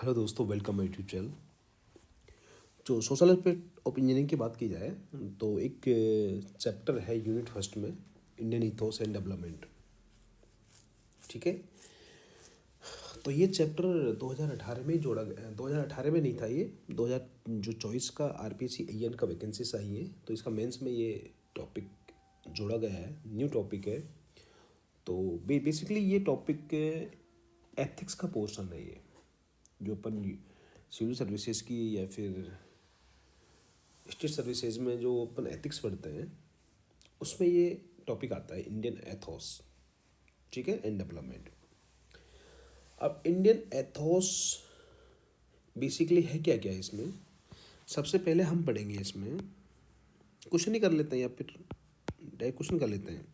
Hello दोस्तों, welcome my YouTube channel. जो social aspect of engineering की बात की जाए तो एक चैप्टर है यूनिट फर्स्ट में, इंडियन इथोस एंड डेवलपमेंट। ठीक है, तो ये चैप्टर 2018 में ही जोड़ा गया। 2018 में नहीं था ये, 2024 का आरपीएससी एएन का वैकेंसीज आई है, तो इसका मेंस में ये टॉपिक जोड़ा गया है, न्यू टॉपिक है। तो बेसिकली ये टॉपिक एथिक्स का पोर्शन है ये, जो अपन सिविल सर्विसेज की या फिर स्टेट सर्विसेज में जो अपन एथिक्स पढ़ते हैं उसमें ये टॉपिक आता है, इंडियन एथोस। ठीक है, एंड डेवलपमेंट। अब इंडियन एथोस बेसिकली है क्या क्या इसमें। सबसे पहले हम पढ़ेंगे इसमें, क्वेश्चन ही कर लेते हैं या फिर डायरेक्ट क्वेश्चन कर लेते हैं।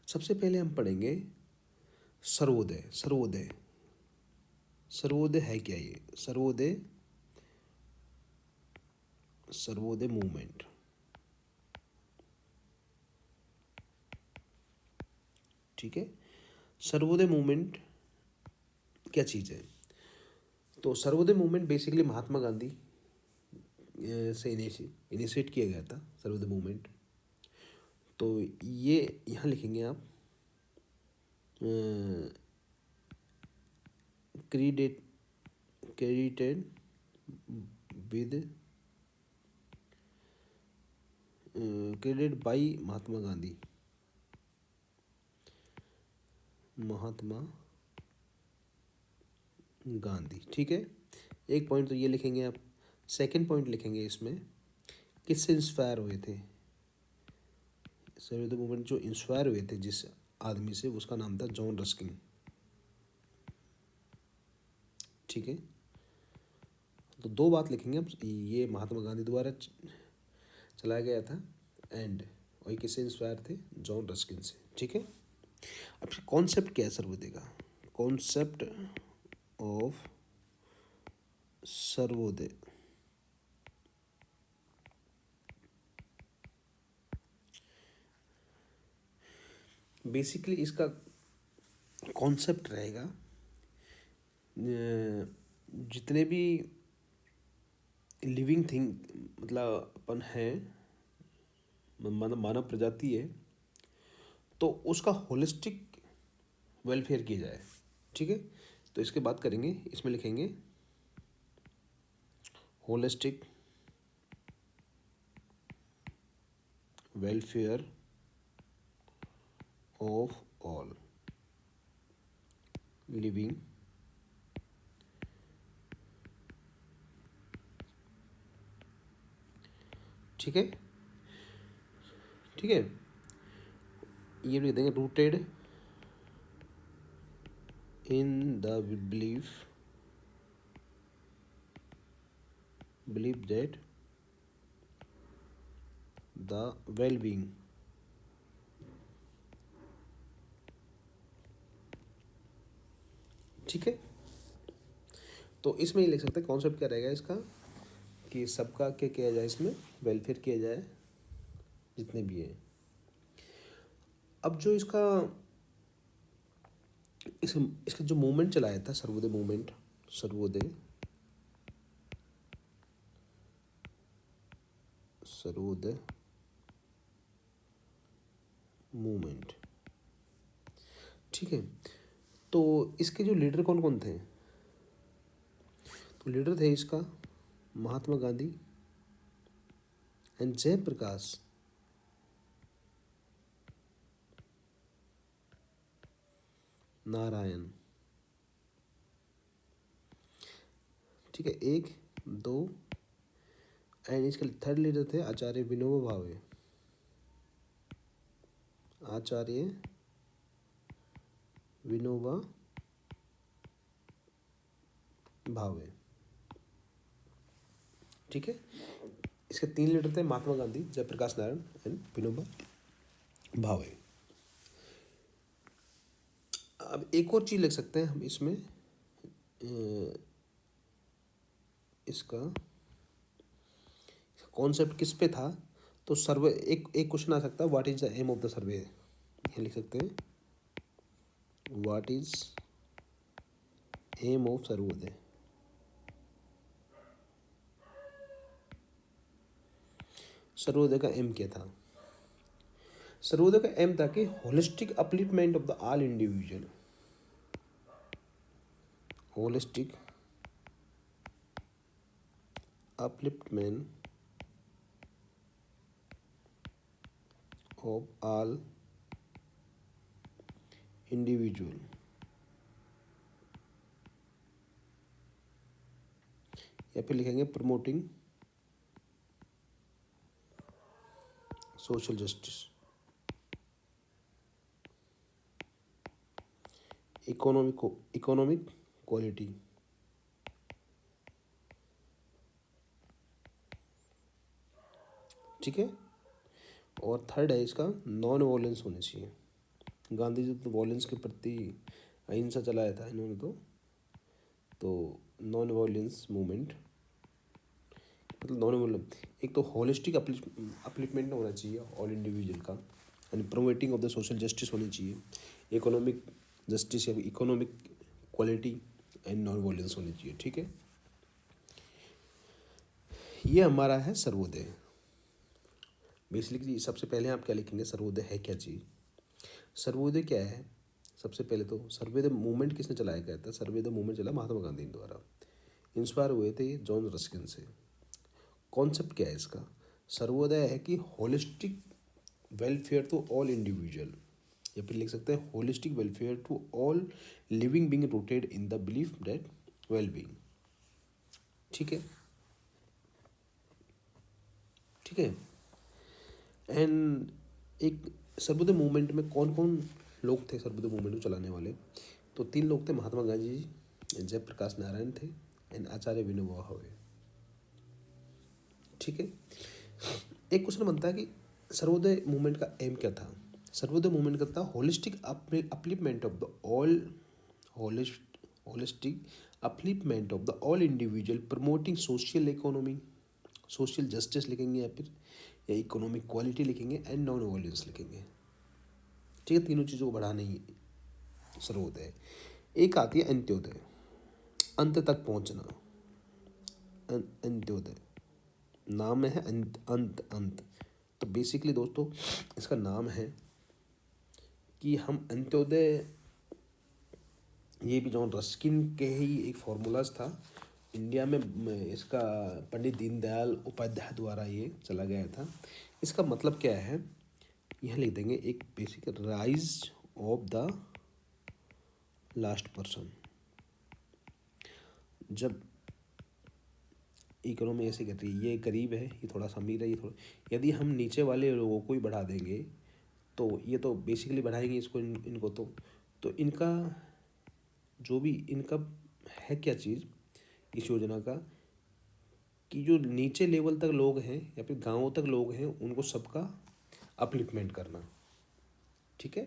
सबसे पहले हम पढ़ेंगे सर्वोदय। सर्वोदय सर्वोदय है क्या ये? सर्वोदय, सर्वोदय मूवमेंट। ठीक है, सर्वोदय मूवमेंट क्या चीज़ है? तो सर्वोदय मूवमेंट बेसिकली महात्मा गांधी से इनिशिएट किया गया था सर्वोदय मूवमेंट। तो ये यहाँ लिखेंगे आप, credited credited with credited by Mahatma Gandhi. Mahatma Gandhi, ठीक है। एक पॉइंट तो ये लिखेंगे आप। सेकंड पॉइंट लिखेंगे इसमें, किससे इंस्पायर हुए थे सर्वोदय मूवमेंट? जो इंस्पायर हुए थे जिस आदमी से, उसका नाम था जॉन रस्किन। ठीक है, तो दो बात लिखेंगे अब, ये महात्मा गांधी द्वारा चलाया गया था एंड वही किससे इंस्पायर थे? जॉन रस्किन से। ठीक है, अब कॉन्सेप्ट क्या है सर्वोदय का? कॉन्सेप्ट ऑफ सर्वोदय, बेसिकली इसका कॉन्सेप्ट रहेगा, जितने भी लिविंग थिंग, मतलब अपन है, मानव प्रजाति है, तो उसका होलिस्टिक वेलफेयर किया जाए। ठीक है, तो इसके बात करेंगे, इसमें लिखेंगे holistic welfare of all living ठीक है। ठीक है, ये लिख देंगे, rooted in the believe that the well being, ठीक है। तो इसमें ये लिख सकते हैं, कॉन्सेप्ट क्या रहेगा इसका, कि सबका क्या किया जाए, इसमें वेलफेयर किया जाए जितने भी हैं। अब जो इसका जो मूवमेंट चलाया था, सर्वोदय मूवमेंट, सर्वोदय सर्वोदय मूवमेंट, ठीक है। तो इसके जो लीडर कौन कौन थे? तो लीडर थे इसका महात्मा गांधी एंड जयप्रकाश नारायण। ठीक है, एक, दो, एंड इसके थर्ड लीडर थे आचार्य विनोबा भावे। आचार्य विनोबा भावे, ठीक है। इसके तीन लीडर थे, महात्मा गांधी, जयप्रकाश नारायण एंड विनोबा भावे। अब एक और चीज लिख सकते हैं हम इसमें, इसका कॉन्सेप्ट किस पे था? तो सर्वे, एक क्वेश्चन आ सकता है, what is the aim of the survey, ये लिख सकते हैं, what is aim of Sarvodaya. Sarvodaya का एम क्या था? सर्वोदय का एम था कि holistic upliftment of the all individual, holistic upliftment of all individual, या फिर लिखेंगे promoting social justice, economic quality. ठीक है। और थर्ड है इसका नॉन वॉयलेंस होनी चाहिए। गांधी जी तो वॉयलेंस के प्रति अहिंसा चलाया था इन्होंने, तो नॉन वॉयलेंस मूवमेंट, मतलब नॉन वॉयलेंस, एक तो होलिस्टिक अपलिफ्टमेंट होना चाहिए ऑल इंडिविजुअल का, and promoting of the social justice होनी चाहिए, इकोनॉमिक जस्टिस या economic quality, and non violence होनी चाहिए। ठीक है, ये हमारा है सर्वोदय। बेसिकली सबसे पहले आप क्या लिखेंगे, सर्वोदय है क्या चीज़। सर्वोदय क्या है? सबसे पहले तो सर्वोदय मूवमेंट किसने चलाया गया था? सर्वोदय मूवमेंट चला महात्मा गांधी द्वारा, इंस्पायर हुए थे ये जॉन रस्किन से। कॉन्सेप्ट क्या है इसका? सर्वोदय है कि holistic welfare to all individual, या फिर लिख सकते हैं holistic welfare to all living being rooted in the belief that well being. ठीक है, ठीक है। एंड एक सर्वोदय मूवमेंट में कौन कौन लोग थे सर्वोदय मूवमेंट को चलाने वाले? तो 3 लोग थे, महात्मा गांधी जी, जयप्रकाश नारायण थे, एंड आचार्य विनोबा भावे। ठीक है। एक क्वेश्चन बनता है कि सर्वोदय मूवमेंट का एम क्या था? सर्वोदय मूवमेंट का था holistic upliftment of the all, holistic upliftment of the all individual, promoting social economy, social justice लिखेंगे, या इकोनॉमिक क्वालिटी लिखेंगे, एंड नॉन वॉयलेंस लिखेंगे। ठीक है, तीनों चीज़ों को बढ़ाना ही सर्वोदय। एक आती है अंत्योदय, अंत तक पहुंचना। अंत्योदय नाम है, अंत अंत अंत। तो बेसिकली दोस्तों इसका नाम है कि हम अंत्योदय, ये भी जॉन रस्किन के ही एक फॉर्मूलाज था इंडिया में, इसका पंडित दीनदयाल उपाध्याय द्वारा ये चला गया था। इसका मतलब क्या है, यह लिख देंगे एक basic rise of the last person. जब इकोनॉमी ऐसे कहती है ये गरीब है, ये थोड़ा सा अमीर है, ये थोड़ा, यदि हम नीचे वाले लोगों को ही बढ़ा देंगे तो ये तो बेसिकली बढ़ाएंगे इसको, इनको तो इनका जो भी इनका है क्या चीज़ इस योजना का, कि जो नीचे लेवल तक लोग हैं या फिर गाँवों तक लोग हैं उनको सबका अपलिफ्टमेंट करना। ठीक है,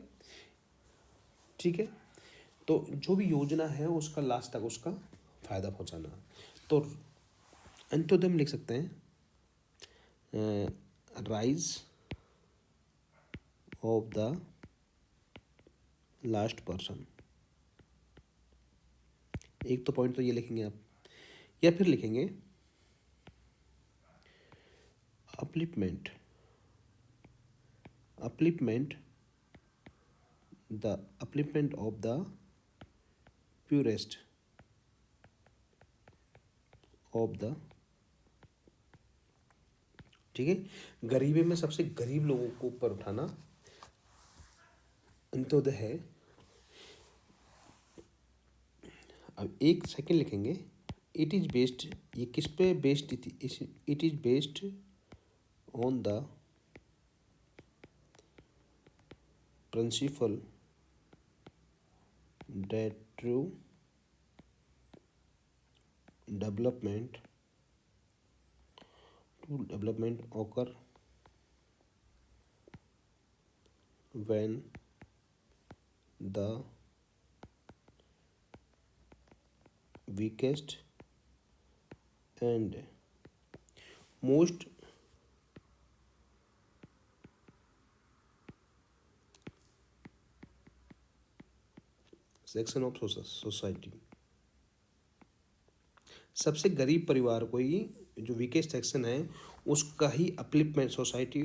ठीक है। तो जो भी योजना है उसका लास्ट तक उसका फ़ायदा पहुंचाना। तो अंत्योदय में लिख सकते हैं rise of the last person. एक तो पॉइंट तो ये लिखेंगे आप, या फिर लिखेंगे upliftment, upliftment the upliftment of the purest of the. ठीक है, गरीबी में सबसे गरीब लोगों को ऊपर उठाना अंत्योदय है। अब एक सेकंड लिखेंगे, इट इज़ बेस्ड, ये किस पे बेस्ड थी? It is based on the principal that true development occur when the weakest and most section of society सबसे गरीब परिवार को ही, जो वीकेस्ट सेक्शन है उसका ही अपलिफ्टमेंट, सोसाइटी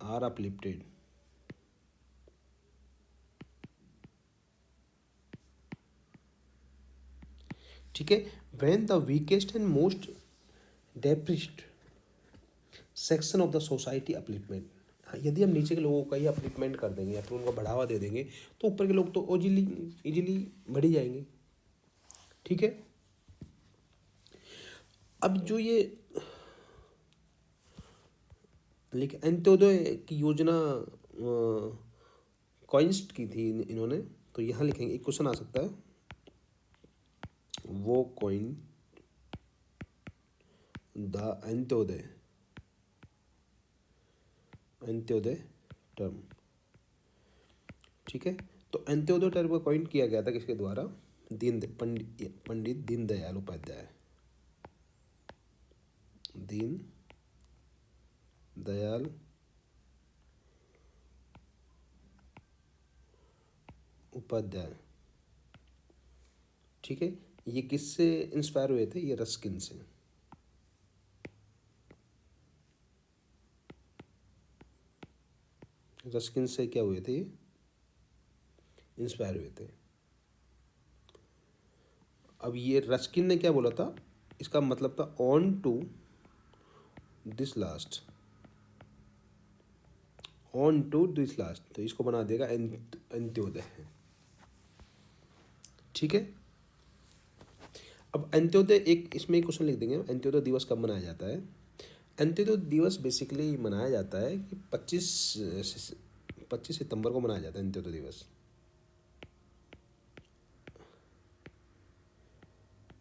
आर अपलिफ्टेड। ठीक है, when the weakest and most depressed section of the society upliftment. यदि हम नीचे के लोगों का ही अपलिफ्टमेंट कर देंगे या फिर उनको बढ़ावा दे देंगे तो ऊपर के लोग तो इजीली इजीली बढ़ ही जाएंगे। ठीक है, अब जो ये लेकिन अंत्योदय की योजना कॉइंस्ट की थी इन्होंने, तो यहाँ लिखेंगे, एक क्वेश्चन आ सकता है, वो coin the Antyodaya, Antyodaya term. ठीक है, तो अंत्योदय टर्म का कॉइन किया गया था किसके द्वारा? पंडित दीनदयाल उपाध्याय, दीन दयाल उपाध्याय। ठीक है, ये किससे इंस्पायर हुए थे? ये रस्किन से। रस्किन से क्या हुए थे? इंस्पायर हुए थे। अब ये रस्किन ने क्या बोला था? इसका मतलब था on to this last, on to this last, तो इसको बना देगा अंत्योदय। ठीक है, अब अंत्योदय, एक इसमें क्वेश्चन लिख देंगे, अंत्योदय दिवस कब मनाया जाता है? अंत्योदय दिवस बेसिकली मनाया जाता है कि 25 सितंबर को मनाया जाता है अंत्योदय दिवस।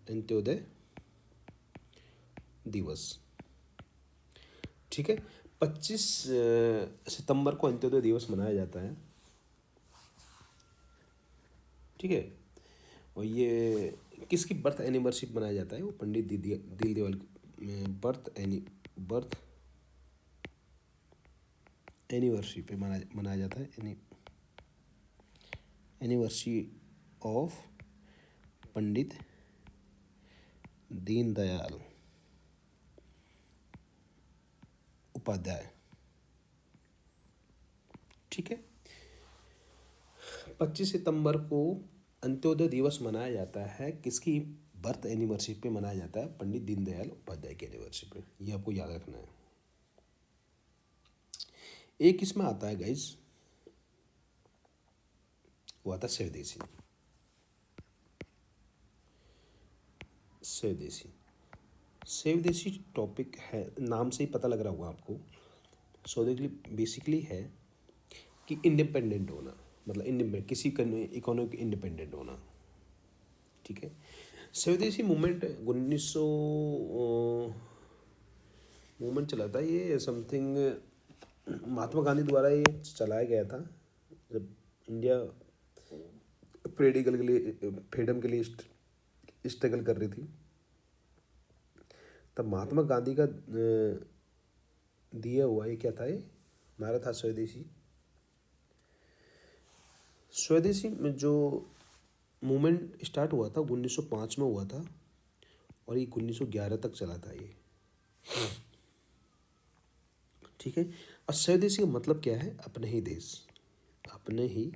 अंत्योदय दिवस, ठीक है, 25 सितंबर को अंत्योदय दिवस मनाया जाता है। ठीक है, और ये किसकी बर्थ एनिवर्सरी मनाया जाता है? वो पंडित दीनदयाल बर्थ एनिवर्सरी पे मनाया जाता है। Anniversary of Pandit Deendayal Upadhyay. ठीक है, 25 सितंबर को अंत्योदय दिवस मनाया जाता है, किसकी बर्थ एनिवर्सरी पे मनाया जाता है? पंडित दीनदयाल उपाध्याय की एनिवर्सरी पे। ये आपको याद रखना है। एक इसमें आता है गाइज, वो आता है स्वदेशी। स्वदेशी, स्वदेशी टॉपिक है, नाम से ही पता लग रहा होगा आपको। स्वदेशी बेसिकली है कि इंडिपेंडेंट होना, मतलब इंडिपेंडेंट, किसी इकोनॉमिक इंडिपेंडेंट होना। ठीक है, स्वदेशी मूवमेंट 1900 मूवमेंट चला था, ये समथिंग महात्मा गांधी द्वारा ये चलाया गया था, जब इंडिया फ्रीडम के लिए स्ट्रगल कर रही थी, तब महात्मा गांधी का दिया हुआ ये क्या था? ये नारा था स्वदेशी। स्वदेशी में जो मूवमेंट स्टार्ट हुआ था 1905 में हुआ था, और ये 1911 तक चला था ये। ठीक है, और स्वदेशी का मतलब क्या है? अपने ही देश, अपने ही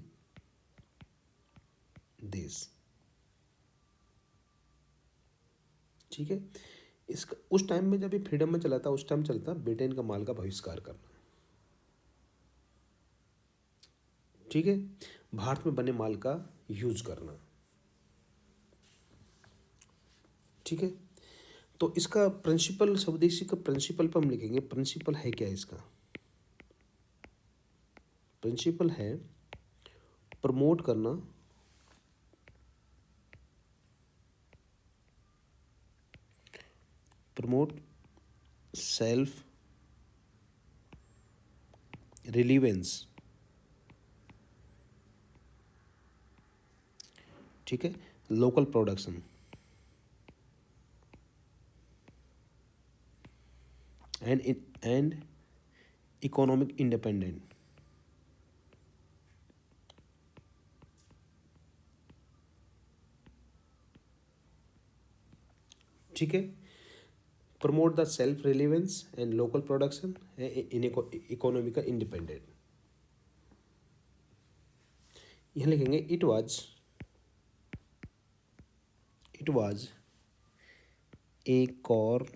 देश। ठीक है, इसका उस टाइम में जब ये फ्रीडम में चला था, उस टाइम चलता ब्रिटेन का माल का बहिष्कार करना। ठीक है, भारत में बने माल का यूज करना। ठीक है, तो इसका प्रिंसिपल, स्वदेशी का प्रिंसिपल पर हम लिखेंगे, प्रिंसिपल है क्या इसका? प्रिंसिपल है प्रमोट करना, प्रमोट सेल्फ रिलीवेंस। ठीक है, local production and economic independent. ठीक है। Promote the self relevance and local production in economical independent. यहाँ लिखेंगे it was a core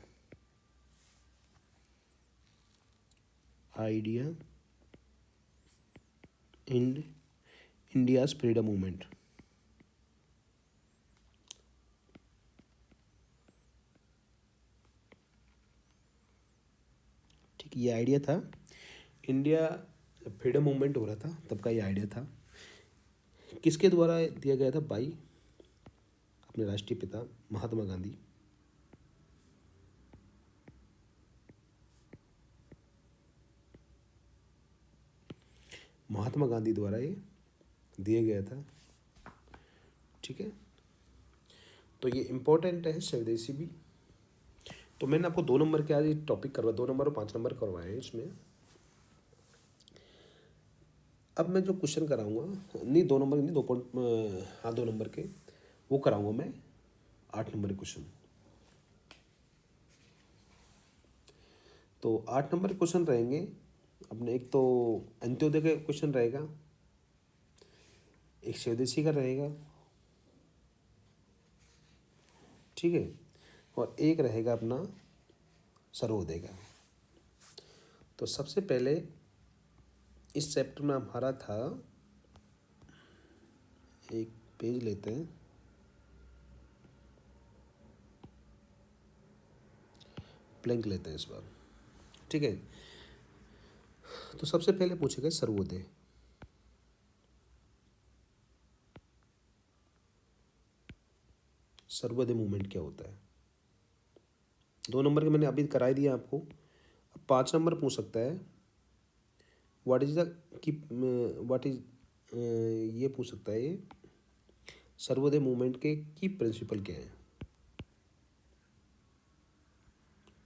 idea in India's freedom movement. ठीक, ये आइडिया था इंडिया फ्रीडम मूवमेंट हो रहा था तब का ये आइडिया था। किसके द्वारा दिया गया था? बाई अपने राष्ट्रीय पिता महात्मा गांधी। महात्मा गांधी द्वारा ये दिया गया था। ठीक है, तो ये इम्पोर्टेंट है स्वदेशी भी। तो मैंने आपको 2 नंबर के आज ये टॉपिक करवा, 2 नंबर और 5 नंबर करवाए हैं इसमें। अब मैं जो क्वेश्चन कराऊंगा, नहीं 2 नंबर नहीं, 2 पॉइंट, हाँ 2 नंबर के वो कराऊंगा मैं 8 नंबर के क्वेश्चन। तो 8 नंबर के क्वेश्चन रहेंगे अपने, एक तो अंत्योदय का क्वेश्चन रहेगा, एक स्वदेशी का रहेगा, ठीक है, और एक रहेगा अपना सर्वोदय का। तो सबसे पहले इस चैप्टर में हमारा था, एक पेज लेते हैं, ब्लैंक लेते हैं इस बार, ठीक है। तो सबसे पहले पूछेगा सर्वोदय। सर्वोदय मूवमेंट क्या होता है? 2 नंबर के मैंने अभी करा ही दिया आपको। अब 5 नंबर पूछ सकता है what is the key, what is, ये पूछ सकता है ये सर्वोदय मूवमेंट के की प्रिंसिपल क्या है।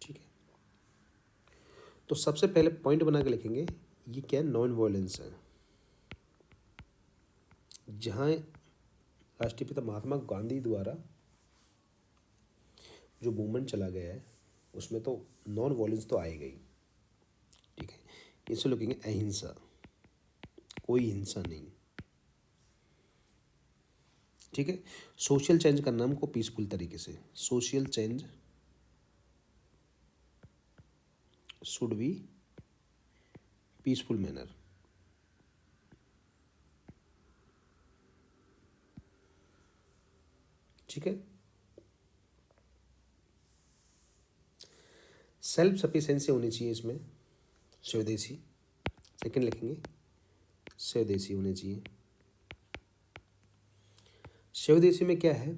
ठीक है, तो सबसे पहले पॉइंट बना के लिखेंगे ये क्या है, नॉन वायलेंस है। जहाँ राष्ट्रीय पिता महात्मा गांधी द्वारा जो मूवमेंट चला गया है उसमें तो नॉन वायलेंस तो आएगा ही। ठीक है, इसे लिखेंगे अहिंसा, कोई हिंसा नहीं। ठीक है, सोशल चेंज करना हमको पीसफुल तरीके से। Social change should be peaceful manner. ठीक है, सेल्फ सफिशिएंसी होनी चाहिए इसमें, स्वदेशी। सेकंड लिखेंगे स्वदेशी होने चाहिए। स्वदेशी में क्या है,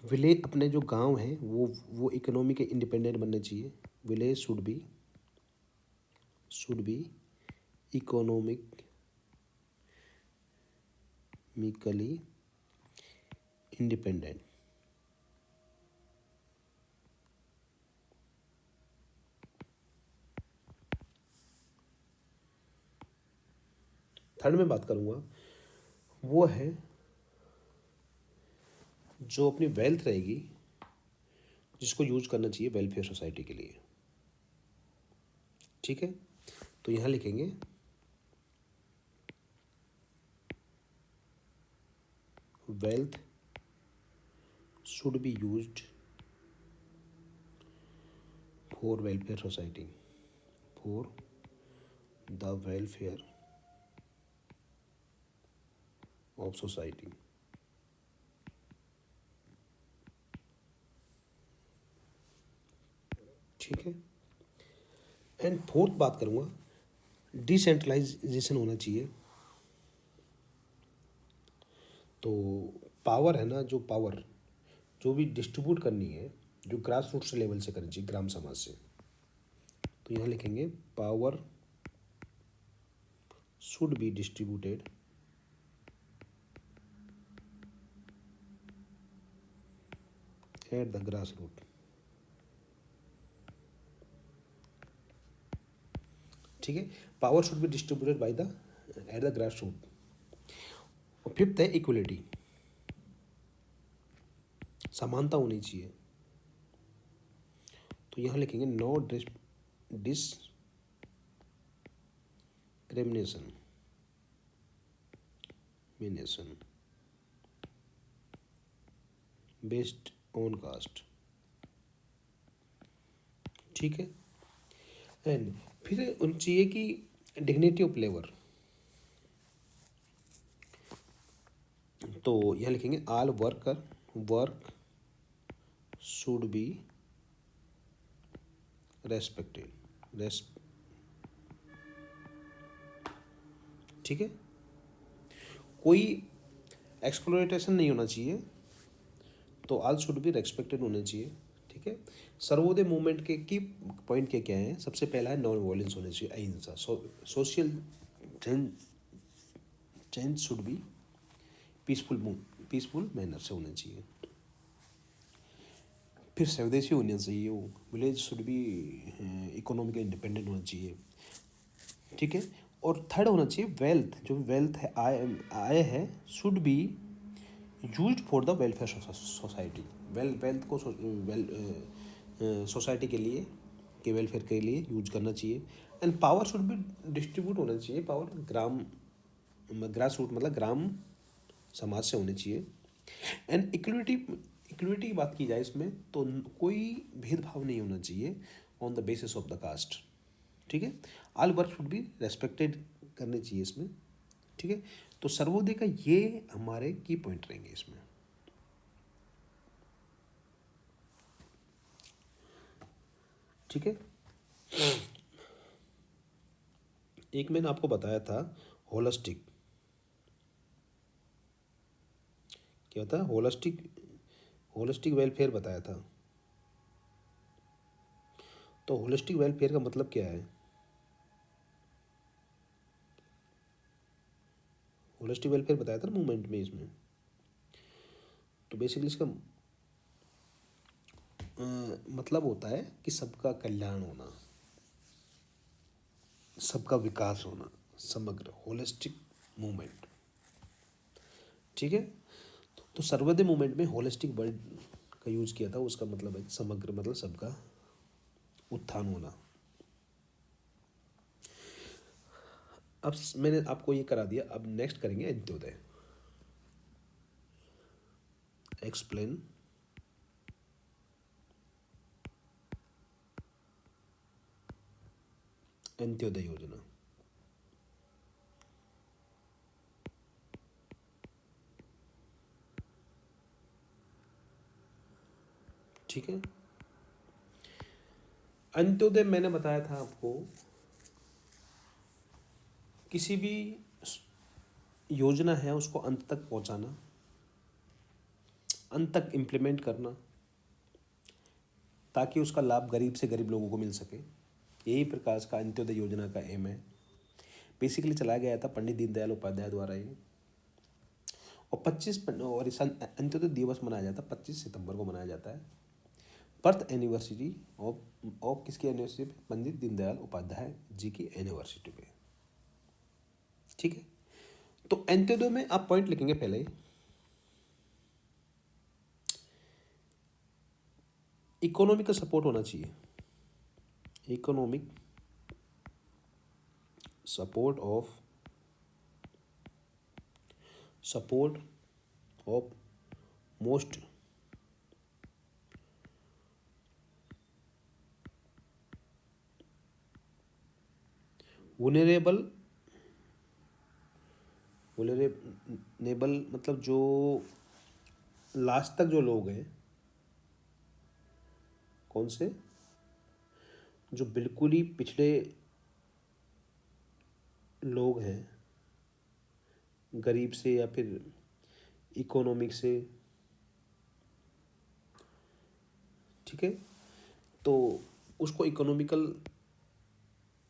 विलेज, अपने जो गांव हैं वो इकोनॉमी के इंडिपेंडेंट बनने चाहिए। Village should be economically independent. Third में बात करूंगा वो है जो अपनी वेल्थ रहेगी जिसको यूज करना चाहिए वेलफेयर सोसाइटी के लिए। ठीक है, तो यहां लिखेंगे wealth should be used for welfare society, for the welfare of society. ठीक है, एंड फोर्थ बात करूंगा डिसेंट्रलाइजेशन होना चाहिए। तो पावर है ना, जो पावर जो भी डिस्ट्रीब्यूट करनी है, जो ग्रास रूट्स लेवल से करनी चाहिए, ग्राम समाज से। तो यहाँ लिखेंगे power should be distributed at the grass root. ठीक है, power should be distributed by the at the grass root. और फिफ्थ है इक्वलिटी, समानता होनी चाहिए। तो यहाँ लिखेंगे no discrimination based on caste. ठीक है। एंड फिर उन चाहिए कि डिग्निटी ऑफ लेबर, तो यहाँ लिखेंगे all work should be respected. ठीक है, कोई एक्सप्लोइटेशन नहीं होना चाहिए, तो ऑल शुड बी रेस्पेक्टेड होने चाहिए। ठीक है। सर्वोदय मूवमेंट के की पॉइंट क्या क्या हैं? सबसे पहला है नॉन वायलेंस होनी चाहिए, अहिंसा। Social change should be peaceful manner से होने चाहिए। फिर स्वदेशी होना चाहिए, वो village should be economically independent होना चाहिए। ठीक है। और थर्ड होना चाहिए वेल्थ, जो वेल्थ है आय है should be used for the welfare society. Wealth को सोसाइटी के लिए के वेलफेयर के लिए यूज करना चाहिए। And power should B distribute होना चाहिए, पावर ग्रास रूट मतलब ग्राम समाज से होनी चाहिए। एंड इक्वलिटी की बात की जाए इसमें, तो कोई भेदभाव नहीं होना चाहिए on the basis of the caste. ठीक है। All work should be respected करनी चाहिए इसमें। ठीक है। तो सर्वोदय का ये हमारे की पॉइंट रहेंगे इसमें। ठीक है। एक मैंने आपको बताया था होलिस्टिक, क्या था? होलिस्टिक वेलफेयर बताया था। तो होलिस्टिक वेलफेयर का मतलब क्या है? होलिस्टिक वेलफेयर बताया था ना मूवमेंट में इसमें। तो बेसिकली इसका मतलब होता है कि सबका कल्याण होना, सबका विकास होना, समग्र होलिस्टिक मूवमेंट। ठीक है। तो सर्वोदय मूवमेंट में होलिस्टिक वर्ड का यूज किया था, उसका मतलब है समग्र, मतलब सबका उत्थान होना। अब मैंने आपको ये करा दिया, अब नेक्स्ट करेंगे अंत्योदय। एक्सप्लेन अंत्योदय योजना। ठीक है। अंत्योदय मैंने बताया था आपको, किसी भी योजना है उसको अंत तक पहुंचाना, अंत तक इम्प्लीमेंट करना, ताकि उसका लाभ गरीब से गरीब लोगों को मिल सके। यही प्रकार का अंत्योदय योजना का एम है। बेसिकली चलाया गया था पंडित दीनदयाल उपाध्याय द्वारा ये। और 25 और इस अंत्योदय दिवस मनाया जाता है 25 सितंबर को मनाया जाता है। बर्थ एनिवर्सरी ऑफ किसकी एनिवर्सरी पे? पंडित दीनदयाल उपाध्याय जी की एनिवर्सरी पे। ठीक है। तो अंत्योदय में आप पॉइंट लिखेंगे पहले, इकोनॉमिक सपोर्ट होना चाहिए। इकोनॉमिक सपोर्ट ऑफ मोस्ट वुनरेबल मतलब जो लास्ट तक जो लोग हैं, कौन से? जो बिल्कुल ही पिछड़े लोग हैं, गरीब से या फिर इकोनॉमिक से। ठीक है। तो उसको इकोनॉमिकल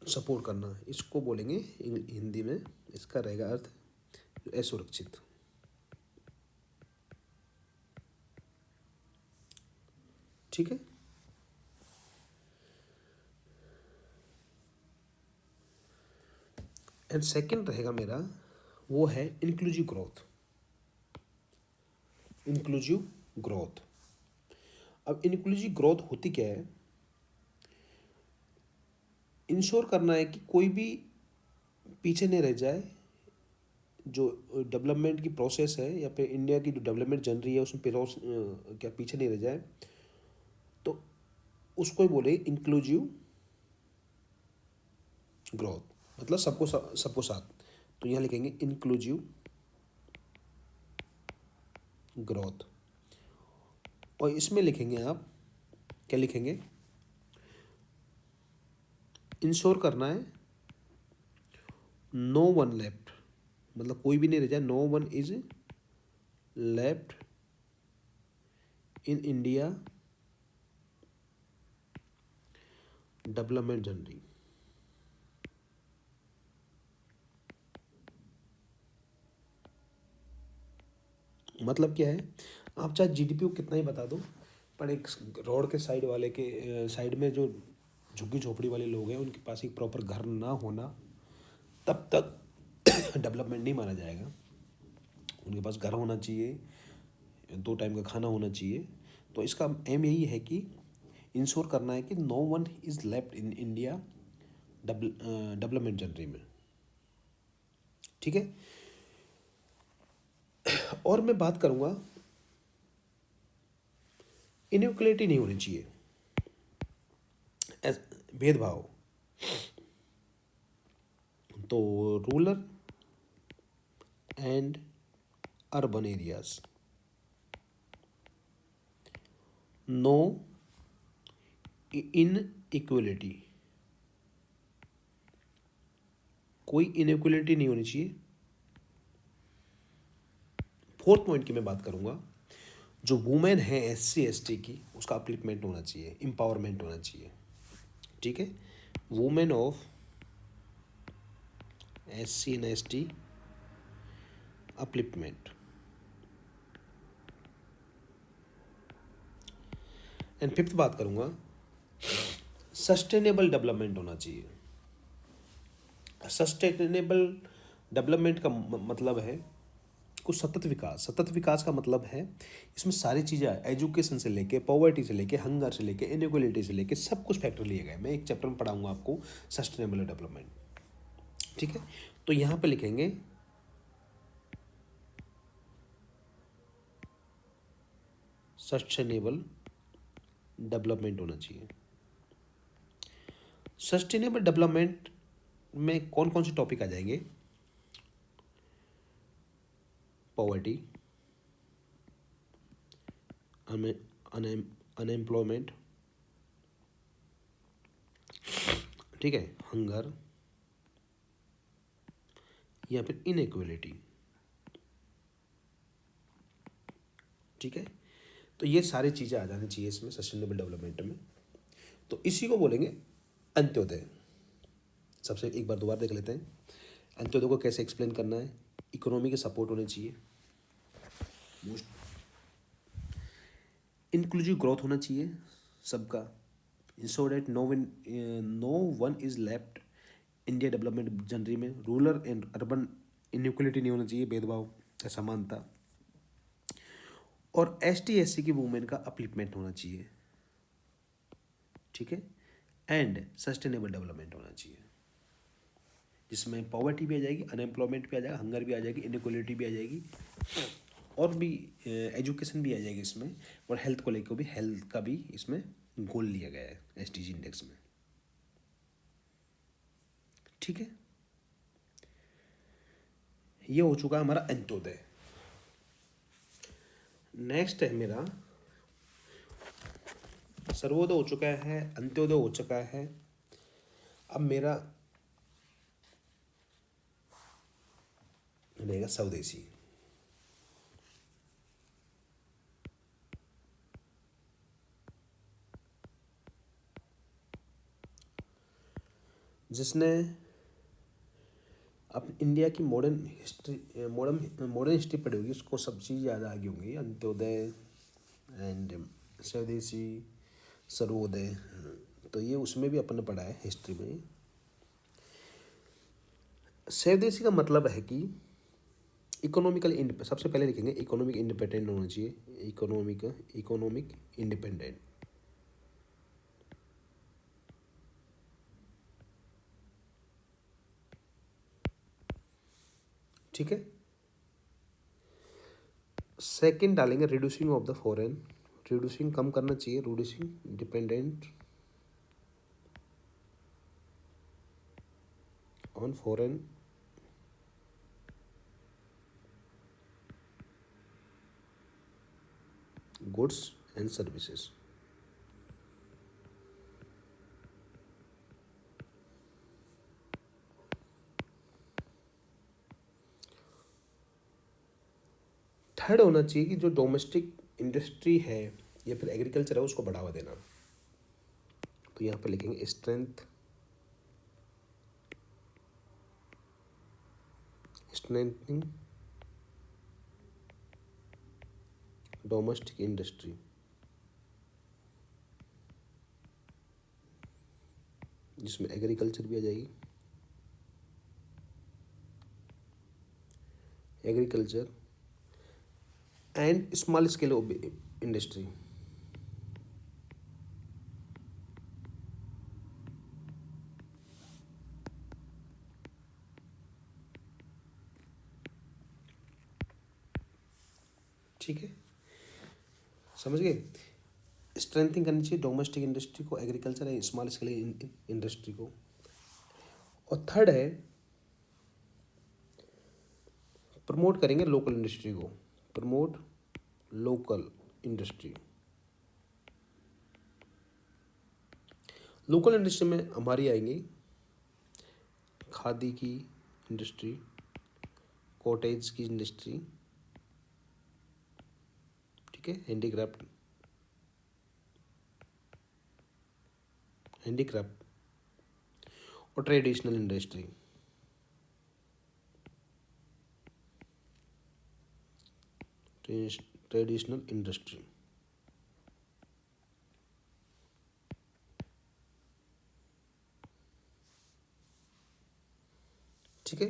सपोर्ट करना, इसको बोलेंगे हिंदी में, इसका रहेगा अर्थ असुरक्षित। ठीक है। एंड सेकंड रहेगा मेरा, वो है इंक्लूसिव ग्रोथ। अब इंक्लूसिव ग्रोथ होती क्या है? इंश्योर करना है कि कोई भी पीछे नहीं रह जाए, जो डेवलपमेंट की प्रोसेस है या फिर इंडिया की जो डेवलपमेंट चल रही है उसमें क्या पीछे नहीं रह जाए, तो उसको ही बोले इंक्लूसिव ग्रोथ, मतलब सबको साथ। तो यहाँ लिखेंगे इंक्लूसिव ग्रोथ, और इसमें लिखेंगे आप क्या लिखेंगे, इंश्योर करना है नो वन लेफ्ट, मतलब कोई भी नहीं रह जाए, no one is left in India development journey. मतलब क्या है, आप चाहे जीडीपी को कितना ही बता दो, पर एक रोड के साइड वाले के साइड में जो झुग्गी झोपड़ी वाले लोग हैं उनके पास एक प्रॉपर घर ना होना तब तक डेवलपमेंट नहीं माना जाएगा। उनके पास घर होना चाहिए, 2 टाइम का खाना होना चाहिए। तो इसका एम यही है कि इंश्योर करना है कि no one is left in India development journey में। ठीक है, और मैं बात करूँगा इनइक्वलिटी नहीं होनी चाहिए, भेदभाव। तो rural and urban areas, no inequality, कोई इनइक्वलिटी नहीं होनी चाहिए। फोर्थ पॉइंट की मैं बात करूंगा, जो वुमेन है SC ST की, उसका अपलिफ्टमेंट होना चाहिए, एम्पावरमेंट होना चाहिए। ठीक है, women of SC and ST upliftment. And fifth बात करूंगा, सस्टेनेबल डेवलपमेंट होना चाहिए। सस्टेनेबल डेवलपमेंट का मतलब है कुछ सतत विकास। सतत विकास का मतलब है इसमें सारी चीज़ें, एजुकेशन से लेके, पॉवर्टी से लेके, हंगर से लेके, इनइक्वलिटी से लेके सब कुछ फैक्टर लिए गए। मैं एक चैप्टर में पढ़ाऊंगा आपको सस्टेनेबल डेवलपमेंट। ठीक है, तो यहाँ पे लिखेंगे सस्टेनेबल डेवलपमेंट होना चाहिए। सस्टेनेबल डेवलपमेंट में कौन कौन से टॉपिक आ जाएंगे, पॉवर्टी, अनएम्प्लॉयमेंट, ठीक है, हंगर या फिर इनइक्वलिटी। ठीक है, तो ये सारी चीज़ें आ जानी चाहिए इसमें सस्टेनेबल डेवलपमेंट में। तो इसी को बोलेंगे अंत्योदय। सबसे एक बार दोबारा देख लेते हैं अंत्योदय को कैसे एक्सप्लेन करना है। इकोनॉमी के सपोर्ट होने चाहिए, मोस्ट इंक्लूसिव ग्रोथ होना चाहिए सबका, so that no one is left India development journey में। रूरल एंड अर्बन इनइक्वलिटी नहीं होना चाहिए, भेदभाव असमानता। और ST SC की वुमेन का अपलिफ्टमेंट होना चाहिए। ठीक है, एंड सस्टेनेबल डेवलपमेंट होना चाहिए, जिसमें पॉवर्टी भी आ जाएगी, अनएम्प्लॉयमेंट भी आ जाएगा, हंगर भी आ जाएगी, इनइक्वलिटी भी आ जाएगी, और भी एजुकेशन भी आ जाएगी इसमें, और हेल्थ को लेकर भी, हेल्थ का भी इसमें गोल लिया गया है SDG इंडेक्स में। ठीक है, ये हो चुका है हमारा अंत्योदय। नेक्स्ट है मेरा सर्वोदय हो चुका है, अंत्योदय हो चुका है। अब मेरा रहेगा स्वदेशी। जिसने अब इंडिया की मॉडर्न हिस्ट्री पढ़ी होगी, उसको सब चीज़ याद आ गई होंगी, अंत्योदय एंड स्वदेशी, सर्वोदय। तो ये उसमें भी अपन पढ़ा है हिस्ट्री में। स्वदेशी का मतलब है कि सबसे पहले लिखेंगे इकोनॉमिक इंडिपेंडेंट होना चाहिए, इकोनॉमिक इंडिपेंडेंट। ठीक है। सेकंड डालेंगे reducing of the foreign, reducing कम करना चाहिए, reducing dependent on foreign goods and services. Third होना चाहिए कि जो डोमेस्टिक इंडस्ट्री है या फिर एग्रीकल्चर है उसको बढ़ावा देना। तो यहाँ पे लिखेंगे स्ट्रेंथनिंग डोमेस्टिक इंडस्ट्री, जिसमें एग्रीकल्चर भी आ जाएगी, agriculture and small scale industry. ठीक है, समझ गए। स्ट्रेंथिंग करनी चाहिए डोमेस्टिक इंडस्ट्री को, agriculture and small scale industry को। और थर्ड है प्रमोट करेंगे लोकल इंडस्ट्री को, promote local industry. Local industry में हमारी आएंगी खादी की इंडस्ट्री, कॉटेज की इंडस्ट्री, ठीक है, हैंडीक्राफ्ट और ट्रेडिशनल इंडस्ट्री। ट्रेडिशनल इंडस्ट्री, ठीक है।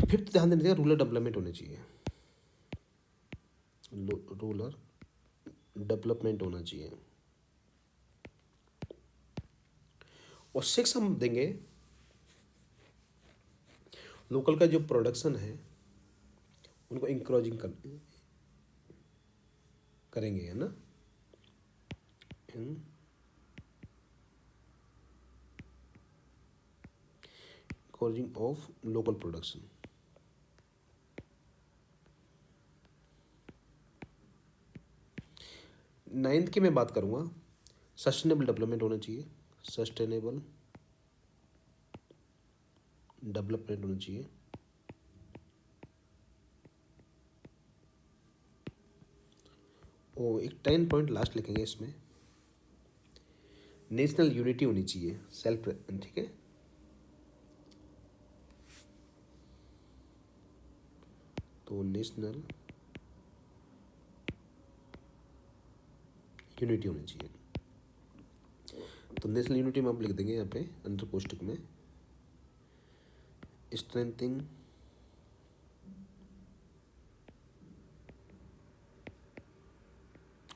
फिफ्थ ध्यान देने रूरल डेवलपमेंट होने चाहिए, रूरल डेवलपमेंट होना चाहिए। और सिक्स हम देंगे लोकल का जो प्रोडक्शन है उनको इंक्रोजिंग करेंगे, है ना, इंक्रोजिंग ऑफ लोकल प्रोडक्शन। नाइन्थ की मैं बात करूंगा, सस्टेनेबल डेवलपमेंट होना चाहिए, सस्टेनेबल डेवलपमेंट होना चाहिए। और एक 10 पॉइंट लास्ट लिखेंगे इसमें, नेशनल यूनिटी होनी चाहिए, सेल्फ, ठीक है। तो नेशनल यूनिटी होनी चाहिए। तो नेशनल यूनिटी में आप लिख देंगे यहाँ पे अंडर कोष्टक में, strengthening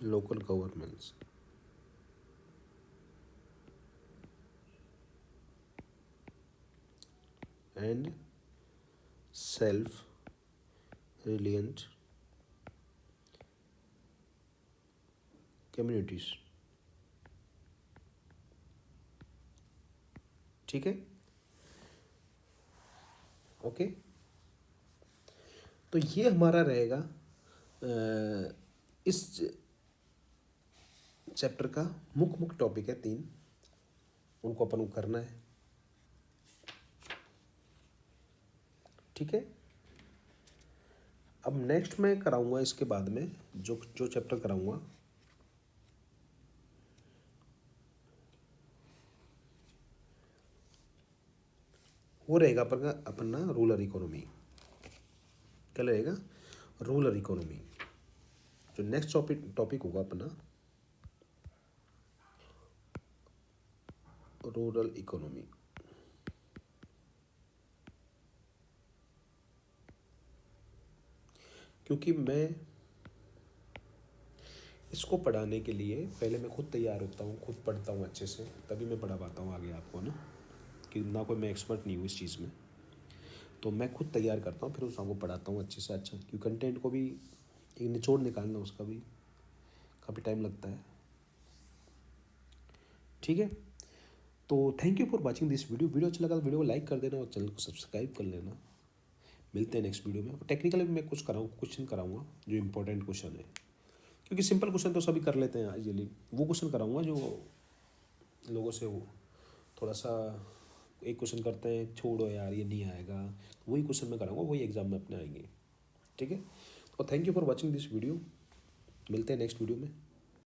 local governments and self reliant communities, ठीक है, ओके। तो ये हमारा रहेगा इस चैप्टर का मुख्य टॉपिक है 3, उनको अपन को करना है, ठीक है। अब नेक्स्ट मैं कराऊंगा इसके बाद में जो चैप्टर कराऊंगा वो रहेगा अपना रूरल इकोनॉमी। क्या रहेगा? Rural economy. जो नेक्स्ट टॉपिक होगा अपना रूरल इकोनॉमी। क्योंकि मैं इसको पढ़ाने के लिए पहले मैं खुद तैयार होता हूँ, खुद पढ़ता हूँ अच्छे से, तभी मैं पढ़ा पाता हूँ आगे आपको ना, कि ना कोई मैं एक्सपर्ट नहीं हूँ इस चीज़ में। तो मैं खुद तैयार करता हूँ, फिर उस को पढ़ाता हूँ अच्छे से अच्छा, क्योंकि कंटेंट को भी एक निचोड़ निकालना उसका भी काफ़ी टाइम लगता है। ठीक है, तो thank you for watching this video अच्छा लगा तो वीडियो को लाइक कर देना और चैनल को सब्सक्राइब कर लेना। मिलते हैं नेक्स्ट वीडियो में। टेक्निकली भी मैं कुछ क्वेश्चन कराऊंगा जो इंपॉर्टेंट क्वेश्चन है, क्योंकि सिंपल क्वेश्चन तो सभी कर लेते हैं इजीली। वो क्वेश्चन कराऊंगा जो लोगों से वो थोड़ा सा एक क्वेश्चन करते हैं छोड़ो यार ये नहीं आएगा, वही क्वेश्चन मैं कराऊंगा, वही एग्जाम में अपने आएंगे। ठीक है, तो thank you for watching this video. मिलते हैं नेक्स्ट वीडियो में।